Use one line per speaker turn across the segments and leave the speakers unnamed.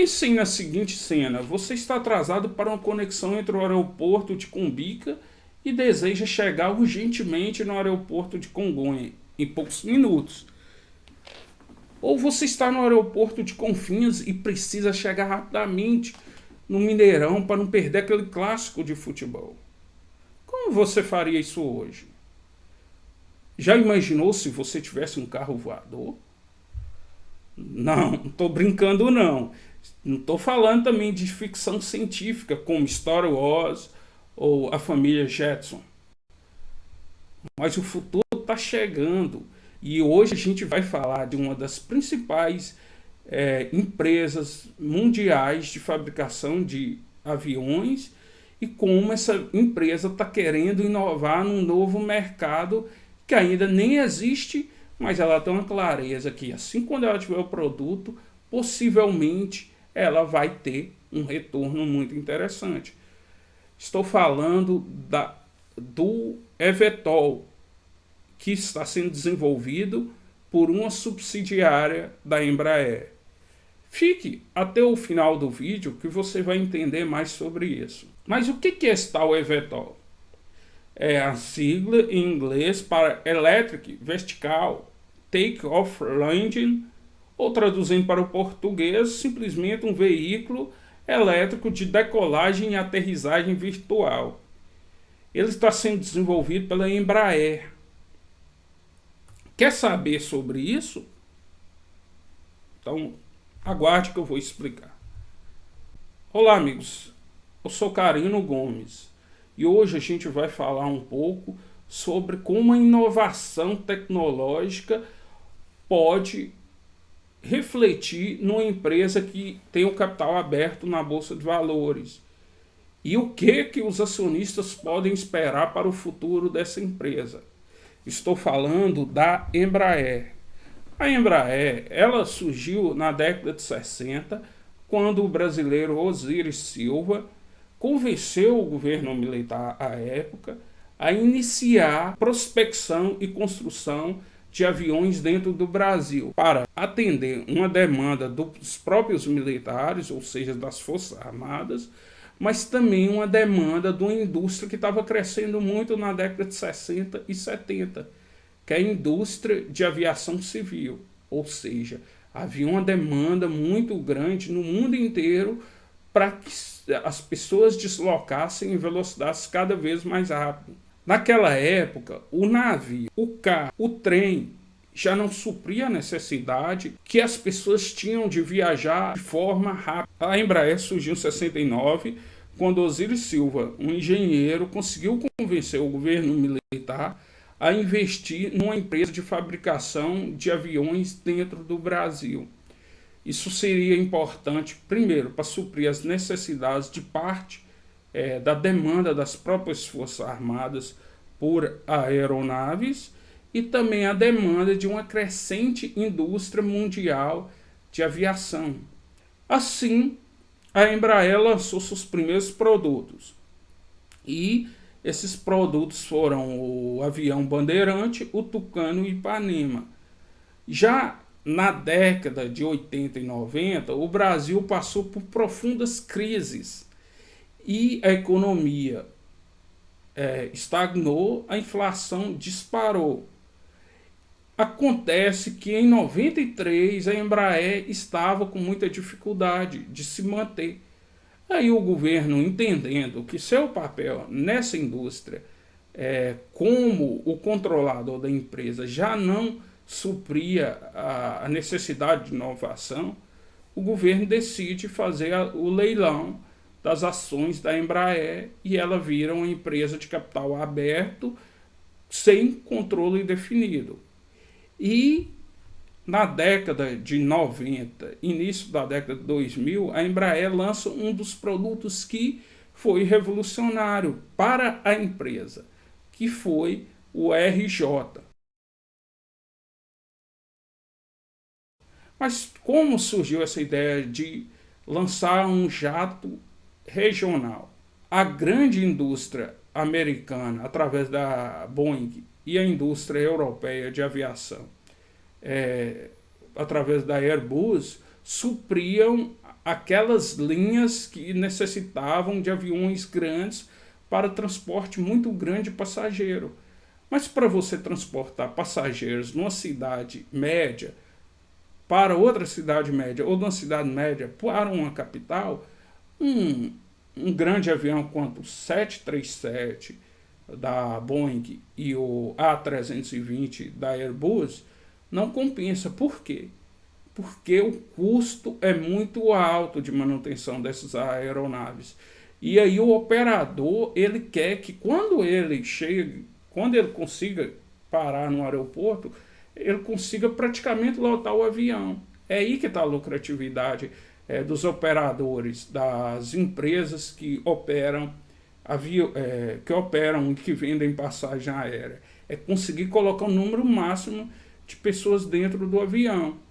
Pensem na seguinte cena: você está atrasado para uma conexão entre o aeroporto de Cumbica e deseja chegar urgentemente no aeroporto de Congonha em poucos minutos. Ou você está no aeroporto de Confins e precisa chegar rapidamente no Mineirão para não perder aquele clássico de futebol. Como você faria isso hoje? Já imaginou se você tivesse um carro voador? Não, não estou brincando não. Não estou falando também de ficção científica como Star Wars ou a família Jetson. Mas o futuro está chegando. E hoje a gente vai falar de uma das principais empresas mundiais de fabricação de aviões e como essa empresa está querendo inovar num novo mercado que ainda nem existe, mas ela tem uma clareza que assim quando ela tiver o produto, possivelmente ela vai ter um retorno muito interessante. Estou falando do eVTOL, que está sendo desenvolvido por uma subsidiária da Embraer. Fique até o final do vídeo que você vai entender mais sobre isso. Mas o que é esse tal eVTOL? É a sigla em inglês para Electric Vertical Take-Off Landing, ou traduzindo para o português, simplesmente um veículo elétrico de decolagem e aterrissagem virtual. Ele está sendo desenvolvido pela Embraer. Quer saber sobre isso? Então, aguarde que eu vou explicar. Olá, amigos. Eu sou Carino Gomes e hoje a gente vai falar um pouco sobre como a inovação tecnológica pode refletir numa empresa que tem o capital aberto na Bolsa de Valores. E o que os acionistas podem esperar para o futuro dessa empresa? Estou falando da Embraer. A Embraer, ela surgiu na década de 60, quando o brasileiro Osiris Silva convenceu o governo militar à época a iniciar prospecção e construção de aviões dentro do Brasil, para atender uma demanda dos próprios militares, ou seja, das Forças Armadas, mas também uma demanda de uma indústria que estava crescendo muito na década de 60 e 70, que é a indústria de aviação civil. Ou seja, havia uma demanda muito grande no mundo inteiro para que as pessoas deslocassem em velocidades cada vez mais rápidas. Naquela época, o navio, o carro, o trem já não supria a necessidade que as pessoas tinham de viajar de forma rápida. A Embraer surgiu em 69, quando Osiris Silva, um engenheiro, conseguiu convencer o governo militar a investir numa empresa de fabricação de aviões dentro do Brasil. Isso seria importante, primeiro, para suprir as necessidades de parte da demanda das próprias Forças Armadas por aeronaves e também a demanda de uma crescente indústria mundial de aviação. Assim, a Embraer lançou seus primeiros produtos e esses produtos foram o avião Bandeirante, o Tucano e o Ipanema. Já na década de 80 e 90, o Brasil passou por profundas crises e a economia estagnou, a inflação disparou. Acontece que em 93 a Embraer estava com muita dificuldade de se manter. Aí o governo, entendendo que seu papel nessa indústria, como o controlador da empresa, já não supria a necessidade de inovação, o governo decide fazer o leilão das ações da Embraer e ela vira uma empresa de capital aberto sem controle definido. E na década de 90, início da década de 2000, a Embraer lança um dos produtos que foi revolucionário para a empresa, que foi o RJ. Mas como surgiu essa ideia de lançar um jato regional? A grande indústria americana, através da Boeing, e a indústria europeia de aviação, através da Airbus, supriam aquelas linhas que necessitavam de aviões grandes para transporte muito grande de passageiro. Mas para você transportar passageiros numa cidade média para outra cidade média ou de uma cidade média para uma capital, um grande avião quanto o 737 da Boeing e o A320 da Airbus não compensa. Por quê? Porque o custo é muito alto de manutenção dessas aeronaves. E aí o operador, ele quer que quando ele consiga parar no aeroporto, ele consiga praticamente lotar o avião. É aí que está a lucratividade dos operadores, das empresas que operam e que vendem passagem aérea. É conseguir colocar um número máximo de pessoas dentro do avião.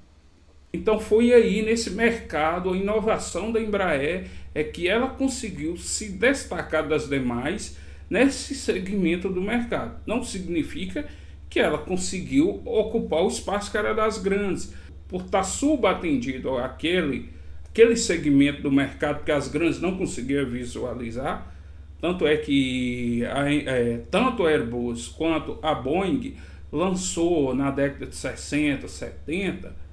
Então foi aí nesse mercado, a inovação da Embraer é que ela conseguiu se destacar das demais nesse segmento do mercado. Não significa que ela conseguiu ocupar o espaço que era das grandes, por estar subatendido aquele segmento do mercado que as grandes não conseguiam visualizar. Tanto é que tanto a Airbus quanto a Boeing lançou na década de 60, 70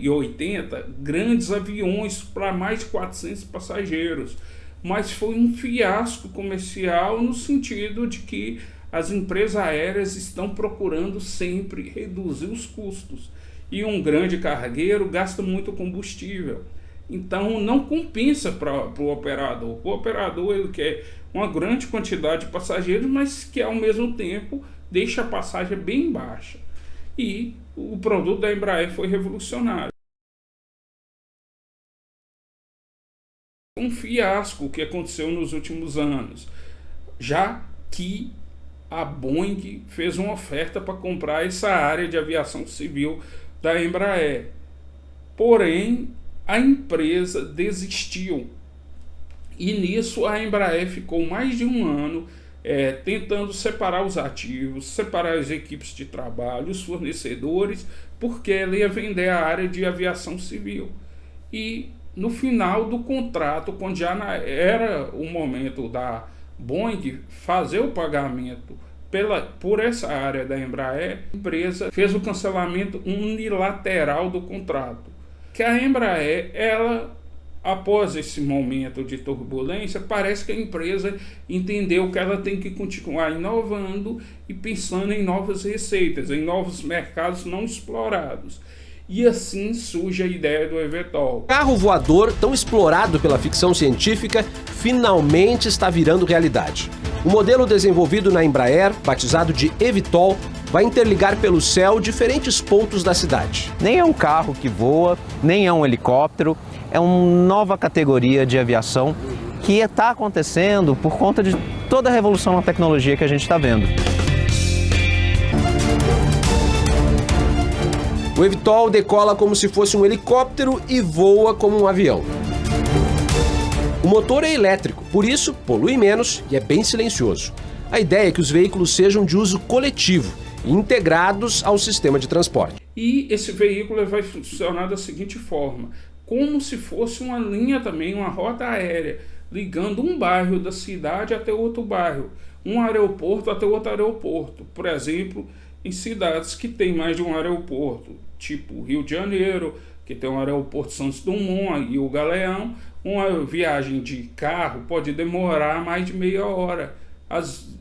e 80 grandes aviões para mais de 400 passageiros, mas foi um fiasco comercial no sentido de que as empresas aéreas estão procurando sempre reduzir os custos e um grande cargueiro gasta muito combustível, então não compensa para o operador. O operador ele quer uma grande quantidade de passageiros, mas que ao mesmo tempo deixa a passagem bem baixa. E o produto da Embraer foi revolucionário. Um fiasco que aconteceu nos últimos anos, já que a Boeing fez uma oferta para comprar essa área de aviação civil da Embraer. Porém, a empresa desistiu. E nisso a Embraer ficou mais de um ano tentando separar os ativos, separar as equipes de trabalho, os fornecedores, porque ela ia vender a área de aviação civil. E no final do contrato, quando já era o momento da Boeing fazer o pagamento por essa área da Embraer, a empresa fez o cancelamento unilateral do contrato. Que a Embraer, após esse momento de turbulência, parece que a empresa entendeu que ela tem que continuar inovando e pensando em novas receitas, em novos mercados não explorados. E assim surge a ideia do eVTOL.
O carro voador, tão explorado pela ficção científica, finalmente está virando realidade. O modelo desenvolvido na Embraer, batizado de eVTOL, vai interligar pelo céu diferentes pontos da cidade.
Nem é um carro que voa, nem é um helicóptero, é uma nova categoria de aviação que está acontecendo por conta de toda a revolução na tecnologia que a gente está vendo.
O eVTOL decola como se fosse um helicóptero e voa como um avião. O motor é elétrico, por isso polui menos e é bem silencioso. A ideia é que os veículos sejam de uso coletivo e integrados ao sistema de transporte.
E esse veículo vai funcionar da seguinte forma, como se fosse uma linha também, uma rota aérea, ligando um bairro da cidade até outro bairro, um aeroporto até outro aeroporto. Por exemplo, em cidades que tem mais de um aeroporto, tipo Rio de Janeiro, que tem um aeroporto Santos Dumont e o Galeão, uma viagem de carro pode demorar mais de meia hora.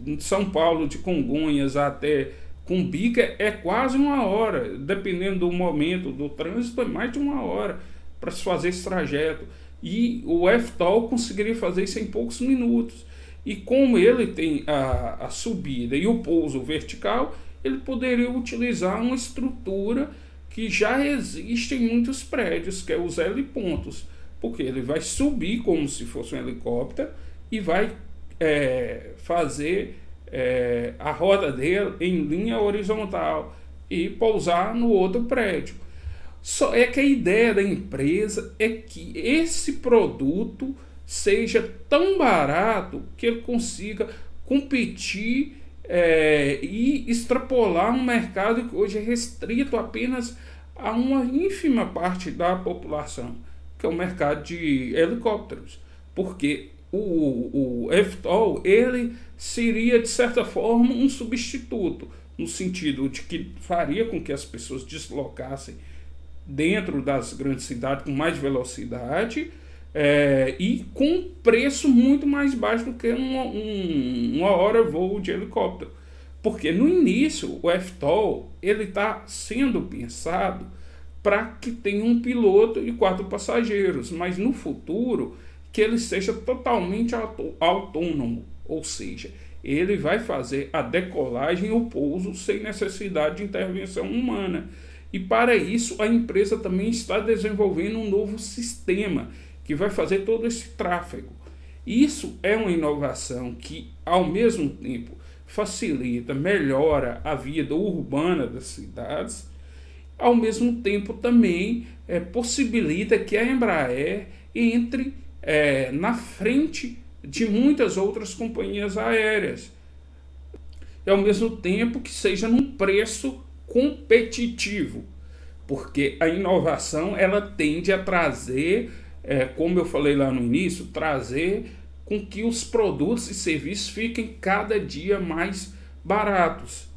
Em São Paulo, de Congonhas até Cumbica, é quase uma hora, dependendo do momento do trânsito, é mais de uma hora para se fazer esse trajeto. E o eVTOL conseguiria fazer isso em poucos minutos. E como ele tem a subida e o pouso vertical, ele poderia utilizar uma estrutura que já existe em muitos prédios, que é os helipontos, porque ele vai subir como se fosse um helicóptero e vai fazer a roda dele em linha horizontal e pousar no outro prédio. Só é que a ideia da empresa é que esse produto seja tão barato que ele consiga competir e extrapolar um mercado que hoje é restrito apenas a uma ínfima parte da população, que é o mercado de helicópteros, porque o eVTOL, ele seria, de certa forma, um substituto, no sentido de que faria com que as pessoas deslocassem dentro das grandes cidades com mais velocidade, e com preço muito mais baixo do que uma hora voo de helicóptero. Porque no início o eVTOL está sendo pensado para que tenha um piloto e 4 passageiros, mas no futuro que ele seja totalmente autônomo, ou seja, ele vai fazer a decolagem e o pouso sem necessidade de intervenção humana. E para isso a empresa também está desenvolvendo um novo sistema que vai fazer todo esse tráfego. Isso é uma inovação que, ao mesmo tempo, facilita, melhora a vida urbana das cidades, ao mesmo tempo também possibilita que a Embraer entre na frente de muitas outras companhias aéreas, e ao mesmo tempo que seja num preço competitivo, porque a inovação ela tende a trazer, como eu falei lá no início, trazer com que os produtos e serviços fiquem cada dia mais baratos.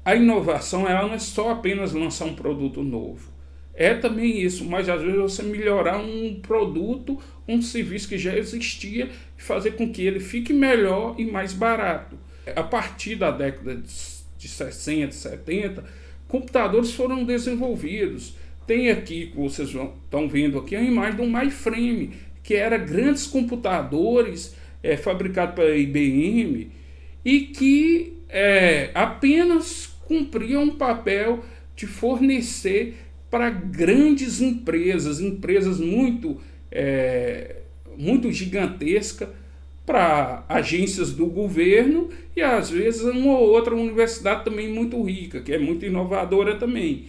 A inovação ela não é só apenas lançar um produto novo, é também isso, mas às vezes você melhorar um produto, um serviço que já existia e fazer com que ele fique melhor e mais barato. A partir da década de 60, 70, computadores foram desenvolvidos. Tem aqui, que vocês estão vendo aqui, a imagem do MyFrame, que era grandes computadores fabricados pela IBM e que apenas cumpriam um papel de fornecer para grandes empresas muito gigantescas, para agências do governo e às vezes uma ou outra universidade também muito rica, que é muito inovadora também.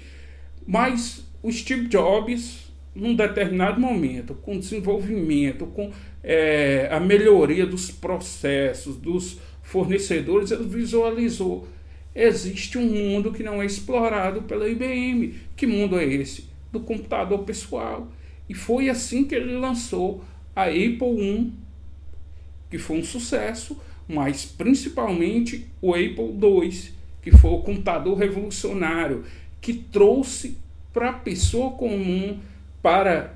Mas o Steve Jobs, num determinado momento, com desenvolvimento, com a melhoria dos processos, dos fornecedores, ele visualizou: existe um mundo que não é explorado pela IBM. Que mundo é esse? Do computador pessoal. E foi assim que ele lançou a Apple I, que foi um sucesso, mas principalmente o Apple II, que foi o computador revolucionário, que trouxe para a pessoa comum, para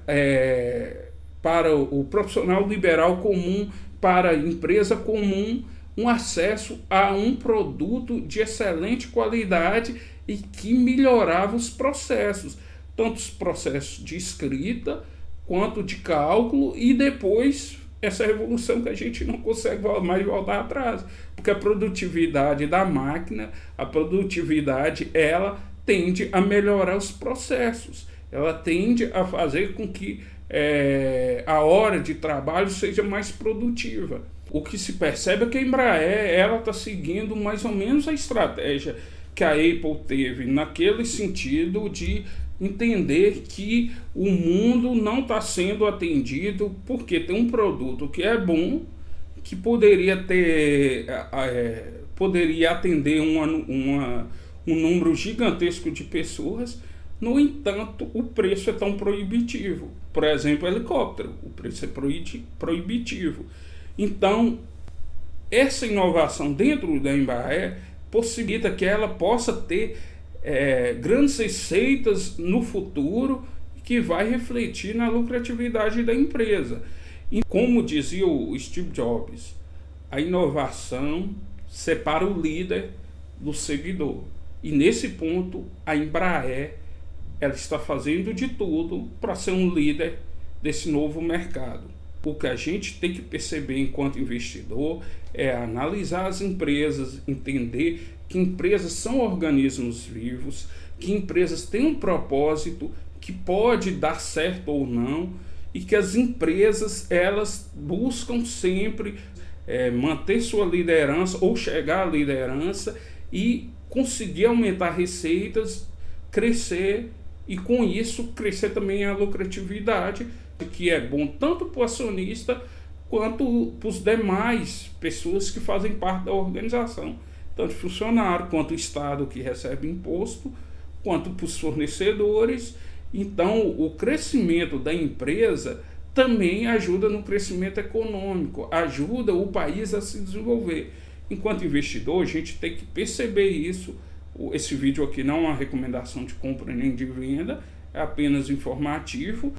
o profissional liberal comum, para a empresa comum, um acesso a um produto de excelente qualidade e que melhorava os processos, tanto os processos de escrita quanto de cálculo, e depois essa revolução que a gente não consegue mais voltar atrás, porque a produtividade da máquina, a produtividade, ela tende a melhorar os processos, ela tende a fazer com que a hora de trabalho seja mais produtiva. O que se percebe é que a Embraer ela está seguindo mais ou menos a estratégia que a Apple teve, naquele sentido de entender que o mundo não está sendo atendido porque tem um produto que é bom, que poderia atender um número gigantesco de pessoas. No entanto, o preço é tão proibitivo. Por exemplo, helicóptero, o preço é proibitivo. Então, essa inovação dentro da Embraer possibilita que ela possa ter grandes receitas no futuro, que vai refletir na lucratividade da empresa. E como dizia o Steve Jobs, a inovação separa o líder do seguidor. E nesse ponto, a Embraer ela está fazendo de tudo para ser um líder desse novo mercado. O que a gente tem que perceber enquanto investidor é analisar as empresas, entender que empresas são organismos vivos, que empresas têm um propósito que pode dar certo ou não, e que as empresas elas buscam sempre manter sua liderança ou chegar à liderança e conseguir aumentar receitas, crescer, e com isso crescer também a lucratividade, que é bom tanto para o acionista quanto para as demais pessoas que fazem parte da organização, tanto funcionário quanto o Estado que recebe imposto, quanto para os fornecedores. Então, o crescimento da empresa também ajuda no crescimento econômico, ajuda o país a se desenvolver. Enquanto investidor, a gente tem que perceber isso. Esse vídeo aqui não é uma recomendação de compra nem de venda, é apenas informativo.